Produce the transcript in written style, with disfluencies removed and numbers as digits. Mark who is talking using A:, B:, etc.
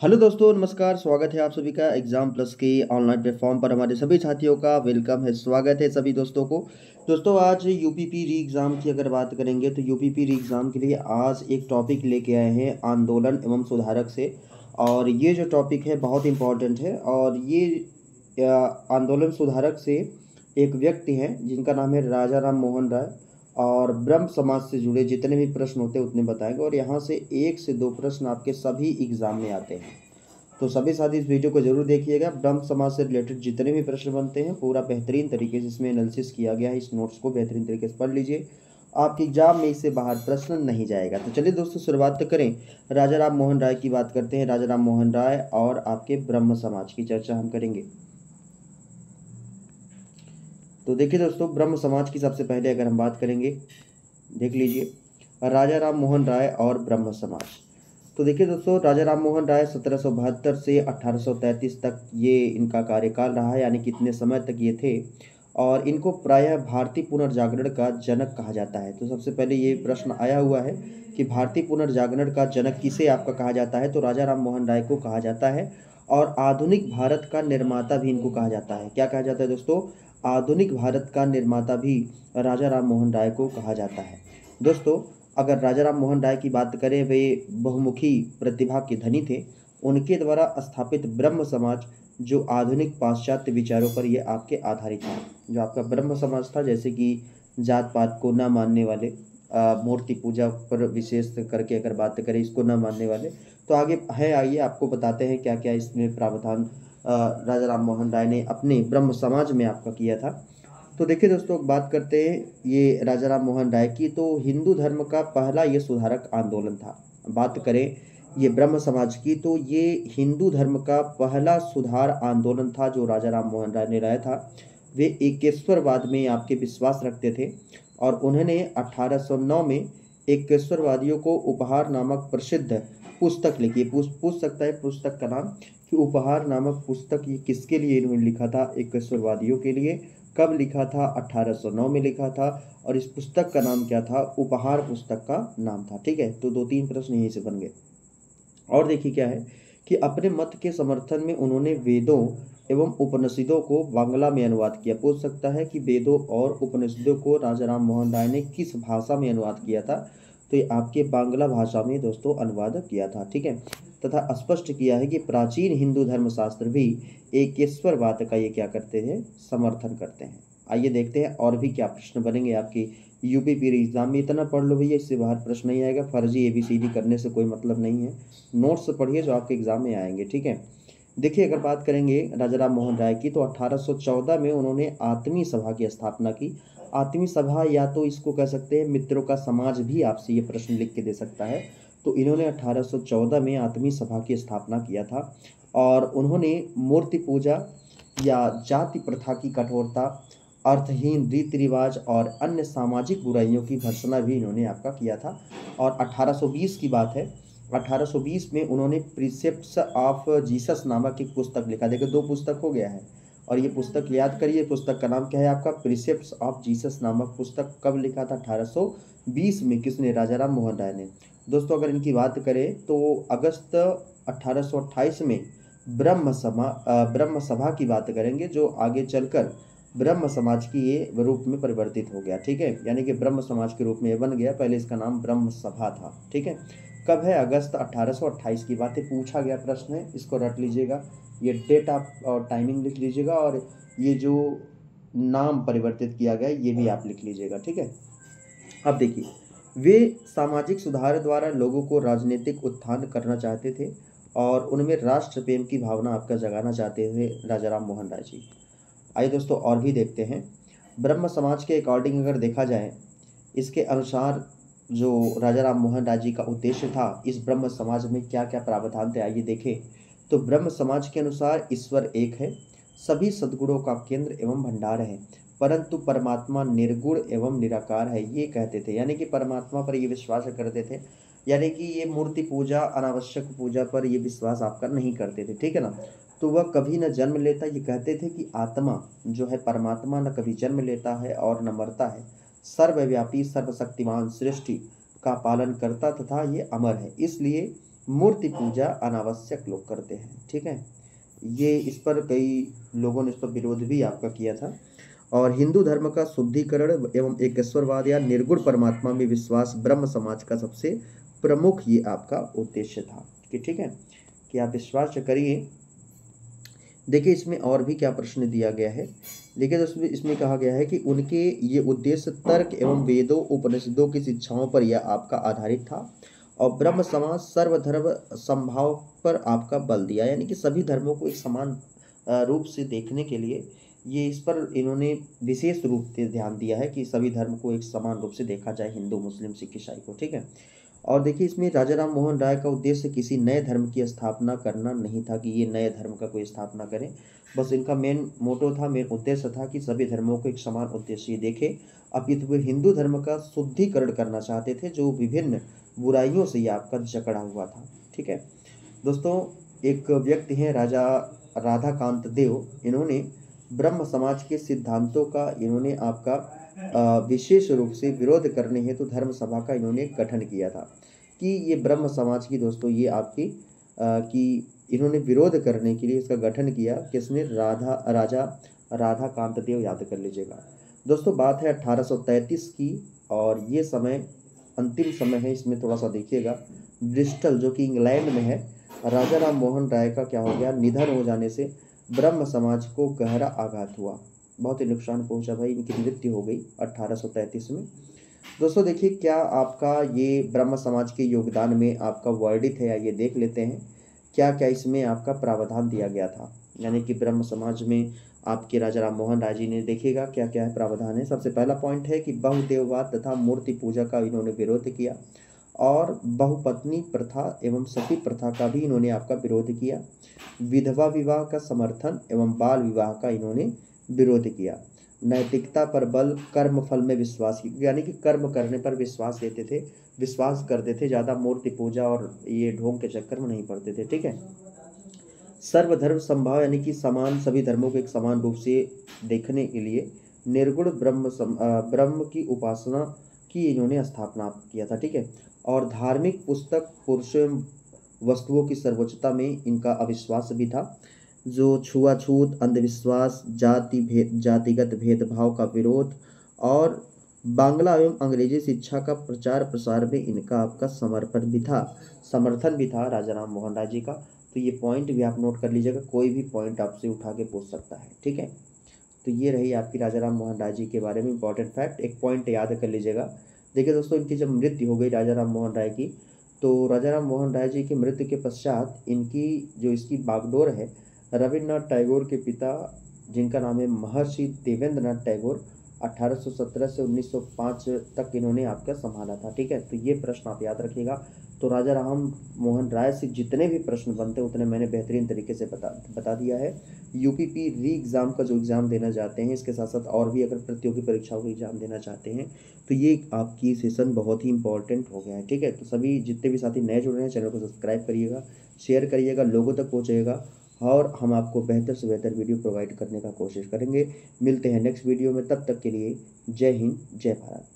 A: Hello दोस्तों, नमस्कार। स्वागत है आप सभी का एग्जाम प्लस के ऑनलाइन प्लेटफॉर्म पर। हमारे सभी साथियों का वेलकम है, स्वागत है सभी दोस्तों को। दोस्तों, आज यूपीपी री एग्ज़ाम की अगर बात करेंगे तो यूपीपी री एग्ज़ाम के लिए आज एक टॉपिक लेके आए हैं आंदोलन एवं सुधारक से। और ये जो टॉपिक है बहुत इम्पॉर्टेंट है। और ये आंदोलन सुधारक से एक व्यक्ति हैं जिनका नाम है राजा राम मोहन राय। और ब्रह्म समाज से जुड़े जितने भी प्रश्न होते हैं उतने बताएंगे, और यहाँ से 1 से 2 प्रश्न आपके सभी एग्जाम में आते हैं। तो सभी साथी इस वीडियो को जरूर देखिएगा। ब्रह्म समाज से रिलेटेड जितने भी प्रश्न बनते हैं पूरा बेहतरीन तरीके से इसमें एनालिसिस किया गया है। इस नोट्स को बेहतरीन तरीके से पढ़ लीजिए, आपके एग्जाम में इससे बाहर प्रश्न नहीं जाएगा। तो चलिए दोस्तों, शुरुआत तो करें। राजा राम मोहन राय की बात करते हैं। राजा राम मोहन राय और आपके ब्रह्म समाज की चर्चा हम करेंगे। तो देखिए दोस्तों, ब्रह्म समाज की सबसे पहले अगर हम बात करेंगे, देख लीजिए राजा राम मोहन राय और ब्रह्म समाज। तो देखिए दोस्तों, राजा राम मोहन राय 1772 से 1833 तक ये इनका कार्यकाल रहा, यानी कितने समय तक ये थे। और इनको प्रायः भारतीय पुनर्जागरण का जनक कहा जाता है। तो सबसे पहले ये प्रश्न आया हुआ है कि भारतीय पुनर्जागरण का जनक किसे आपका कहा जाता है, तो राजा राम मोहन राय को कहा जाता है। और आधुनिक भारत का निर्माता भी इनको कहा जाता है। क्या कहा जाता है दोस्तों? आधुनिक भारत का निर्माता भी राजा राम मोहन राय को कहा जाता है। दोस्तों, अगर राजा राम मोहन राय की बात करें, वे बहुमुखी प्रतिभा के धनी थे। उनके द्वारा स्थापित ब्रह्म समाज जो आधुनिक पाश्चात्य विचारों पर ये आपके आधारित था। जो आपका ब्रह्म समाज था, जैसे कि जात पात को न मानने वाले, मूर्ति पूजा पर विशेष करके अगर बात करें, इसको न मानने वाले। तो आगे है, आइए आपको बताते हैं क्या क्या इसमें प्रावधान राजा राम मोहन राय ने अपने ब्रह्म समाज में आपका किया था। तो देखिए दोस्तों, बात करते हैं ये राजा राम मोहन राय की, तो हिंदू धर्म का पहला ये सुधारक आंदोलन था। बात करें ये ब्रह्म समाज की, तो ये हिंदू धर्म का पहला सुधार आंदोलन था जो राजा राम मोहन राय ने लाया था। वे एकेश्वरवाद में आपके विश्वास रखते थे। और उन्होंने 1809 में एकेश्वरवादियों को उपहार नामक प्रसिद्ध पुस्तक लिखी। पूछ सकता है पुस्तक का नाम कि उपहार नामक पुस्तक ये किसके लिए इन्होंने लिखा था? एकेश्वरवादियों के लिए। कब लिखा था? 1809 में लिखा था। और इस पुस्तक का नाम क्या था? उपहार पुस्तक का नाम था। ठीक है, तो 2-3 प्रश्न यहीं से बन गए। और देखिए क्या है कि अपने मत के समर्थन में उन्होंने वेदों एवं उपनिषदों को बांग्ला में अनुवाद किया। पूछ सकता है कि वेदों और उपनिषदों को राजा राम मोहन राय ने किस भाषा में अनुवाद किया था? तो ये आपके बांग्ला भाषा में दोस्तों अनुवाद किया था। ठीक है, तथा स्पष्ट किया है कि प्राचीन हिंदू धर्मशास्त्र भी एकेश्वरवाद का ये क्या करते हैं? समर्थन करते हैं। आइए देखते हैं और भी क्या प्रश्न बनेंगे आपकी यूपीपी एग्जाम में। इतना पढ़ लो भैया, इससे बाहर प्रश्न नहीं आएगा। फर्जी एबीसीडी करने से कोई मतलब नहीं है। नोट्स पढ़िए जो आपके एग्जाम में आएंगे। ठीक है, देखिए अगर बात करेंगे राजा राम मोहन राय की, तो 1814 में उन्होंने आत्मीय सभा की स्थापना की। आत्मीय सभा, या तो इसको कह सकते हैं मित्रों का समाज, भी आपसे ये प्रश्न लिख के दे सकता है। तो इन्होंने 1814 में आत्मीय सभा की स्थापना किया था। और उन्होंने मूर्ति पूजा या जाति प्रथा की कठोरता, अर्थहीन रीति रिवाज और अन्य सामाजिक बुराइयों की भर्त्सना भी इन्होंने आपका किया था। और 1820 की बात है, 1820 में उन्होंने प्रिसेप्ट्स ऑफ जीसस नामक एक पुस्तक लिखा। देखिए 2 पुस्तक हो गया है। और ये पुस्तक याद करिए, पुस्तक का नाम क्या है आपका? प्रिसेप्ट्स ऑफ जीसस नामक पुस्तक कब लिखा था? 1820 में। किसने? राजा राम मोहन राय ने। दोस्तों, अगर इनकी बात करें तो अगस्त 1828 में ब्रह्म सभा की बात करेंगे, जो आगे चलकर ब्रह्म समाज की ये रूप में परिवर्तित हो गया। ठीक है, यानी कि ब्रह्म समाज के रूप में ये बन गया। पहले इसका नाम ब्रह्म सभा था। ठीक है, कब है? अगस्त 1828 की बात है। पूछा गया प्रश्न है, इसको रट लीजिएगा। ये डेट आप और टाइमिंग लिख लीजिएगा, और ये जो नाम परिवर्तित किया गया ये भी आप लिख लीजिएगा। ठीक है, अब देखिए, वे सामाजिक सुधार द्वारा लोगों को राजनीतिक उत्थान करना चाहते थे। और उनमें राष्ट्र प्रेम की भावना आपका जगाना चाहते थे राजा राम मोहन राय जी। आइए दोस्तों और भी देखते हैं। ब्रह्म समाज के अकॉर्डिंग अगर देखा जाए, इसके अनुसार जो राजा राम मोहन राय जी का उद्देश्य था, इस ब्रह्म समाज में क्या क्या प्रावधान थे आइए देखें। तो ब्रह्म समाज के अनुसार ईश्वर एक है, सभी सद्गुणों का केंद्र एवं भंडार है, परंतु परमात्मा निर्गुण एवं निराकार है, ये कहते थे। यानी कि परमात्मा पर ये विश्वास करते थे। यानी कि ये मूर्ति पूजा, अनावश्यक पूजा पर ये विश्वास आपका नहीं करते थे। ठीक है ना? तो वह कभी न जन्म लेता। ये कहते थे कि आत्मा जो है, परमात्मा न कभी जन्म लेता है और न मरता है। सर्वव्यापी सर्वशक्तिमान सृष्टि का पालन करता तथा ये अमर है, इसलिए मूर्ति पूजा अनावश्यक लोग करते हैं। ठीक है, ये इस पर कई लोगों ने इस पर विरोध भी आपका किया था। और हिंदू धर्म का शुद्धिकरण एवं एकेश्वरवाद या निर्गुण परमात्मा में विश्वास ब्रह्म समाज का सबसे प्रमुख ये आपका उद्देश्य था कि ठीक है कि आप विश्वास करिए। देखिए इसमें और भी क्या प्रश्न दिया गया है। देखिए दोस्तों इसमें कहा गया है कि उनके ये उद्देश्य तर्क एवं वेदों उपनिषदों की शिक्षाओं पर यह आपका आधारित था और ब्रह्म समाज सर्वधर्म संभाव पर आपका बल दिया, यानी कि सभी धर्मों को एक समान रूप से देखने के लिए ये इस पर इन्होंने विशेष रूप से ध्यान दिया है कि सभी धर्म को एक समान रूप से देखा जाए, हिंदू मुस्लिम सिख ईसाई को। ठीक है, और देखिए इसमें राजा राम मोहन राय का उद्देश्य किसी नए धर्म की स्थापना करना नहीं था कि ये नए धर्म का कोई स्थापना करें, बस इनका मेन मोटो था, मेन उद्देश्य था कि सभी धर्मों को एक समान उद्देश्य देखे। अपितु वे हिंदू धर्म का शुद्धिकरण करना चाहते थे जो विभिन्न बुराइयों से ये आपका जकड़ा हुआ था। ठीक है दोस्तों, एक व्यक्ति हैं राजा राधाकांत देव, इन्होंने ब्रह्म समाज के सिद्धांतों का इन्होंने आपका विशेष रूप से विरोध करने हेतु धर्म सभा का इन्होंने गठन किया था कि ये ब्रह्म समाज की दोस्तों ये आपकी कि इन्होंने विरोध करने के लिए इसका गठन किया। किसने? राजा राधाकांत देव, याद कर लीजिएगा दोस्तों। बात है 1833 की और ये समय अंतिम समय है, इसमें थोड़ा सा देखिएगा। ब्रिस्टल जो कि इंग्लैंड में है, राजा राम मोहन राय का क्या हो गया, निधन हो जाने से ब्रह्म समाज को गहरा आघात हुआ, बहुत ही नुकसान पहुंचा भाई, इनकी मृत्यु हो गई 1833 में। दोस्तों देखिए क्या आपका ये ब्रह्म समाज के योगदान में आपका वर्डित है, या ये देख लेते हैं क्या क्या इसमें आपका प्रावधान दिया गया था, यानी कि ब्रह्म समाज में आपके राजा राम मोहन राय जी ने देखिएगा क्या क्या है प्रावधान है। सबसे पहला पॉइंट है कि बहुदेववाद तथा मूर्ति पूजा का इन्होंने विरोध किया और बहुपत्नी प्रथा एवं सती प्रथा का भी इन्होंने आपका विरोध किया। विधवा विवाह का समर्थन एवं बाल विवाह का इन्होंने विरोध किया। नैतिकता पर बल, कर्म फल में विश्वास, यानी कि कर्म करने पर विश्वास लेते थे, विश्वास करते थे, ज़्यादा मूर्ति पूजा और ये ढोंग के चक्कर में नहीं पड़ते थे। ठीक है, सर्वधर्म संभाव, यानी कि समान सभी धर्मों को एक समान रूप से देखने के लिए निर्गुण ब्रह्म की उपासना की इन्होंने स्थापना किया था। ठीक है, और धार्मिक पुस्तक पुरुषों वस्तुओं की सर्वोच्चता में इनका अविश्वास भी था। जो छुआछूत, अंधविश्वास, जातिगत भेदभाव का विरोध और बांग्ला एवं अंग्रेजी शिक्षा का प्रचार प्रसार में इनका आपका समर्थन भी था राजा राम मोहन राय जी का। तो ये पॉइंट भी आप नोट कर लीजिएगा, कोई भी पॉइंट आपसे उठा के पूछ सकता है। ठीक है, तो ये रही आपकी राजा राम मोहन राय जी के बारे में इंपॉर्टेंट फैक्ट। एक पॉइंट याद कर लीजिएगा। देखिए दोस्तों, इनकी जब मृत्यु हो गई राजा राम मोहन राय की, तो राजा राम मोहन राय जी की मृत्यु के पश्चात इनकी जो इसकी बागडोर है, रविन्द्रनाथ टैगोर के पिता जिनका नाम है महर्षि देवेंद्रनाथ टैगोर, 1817 से 1905 तक इन्होंने आपका संभाला था। ठीक है, तो ये प्रश्न आप याद रखिएगा। तो राजा राम मोहन राय से जितने भी प्रश्न बनते हैं उतने मैंने बेहतरीन तरीके से बता दिया है। यूपीपी री एग्ज़ाम का जो एग्ज़ाम देना चाहते हैं, इसके साथ साथ और भी अगर प्रतियोगी परीक्षाओं का एग्ज़ाम देना चाहते हैं तो ये आपकी सेशन बहुत ही इंपॉर्टेंट हो गया है। ठीक है, तो सभी जितने भी साथी नए जुड़ रहे हैं चैनल को सब्सक्राइब करिएगा, शेयर करिएगा, लोगों तक पहुँचेगा और हम आपको बेहतर से बेहतर वीडियो प्रोवाइड करने का कोशिश करेंगे। मिलते हैं नेक्स्ट वीडियो में, तब तक के लिए जय हिंद, जय भारत।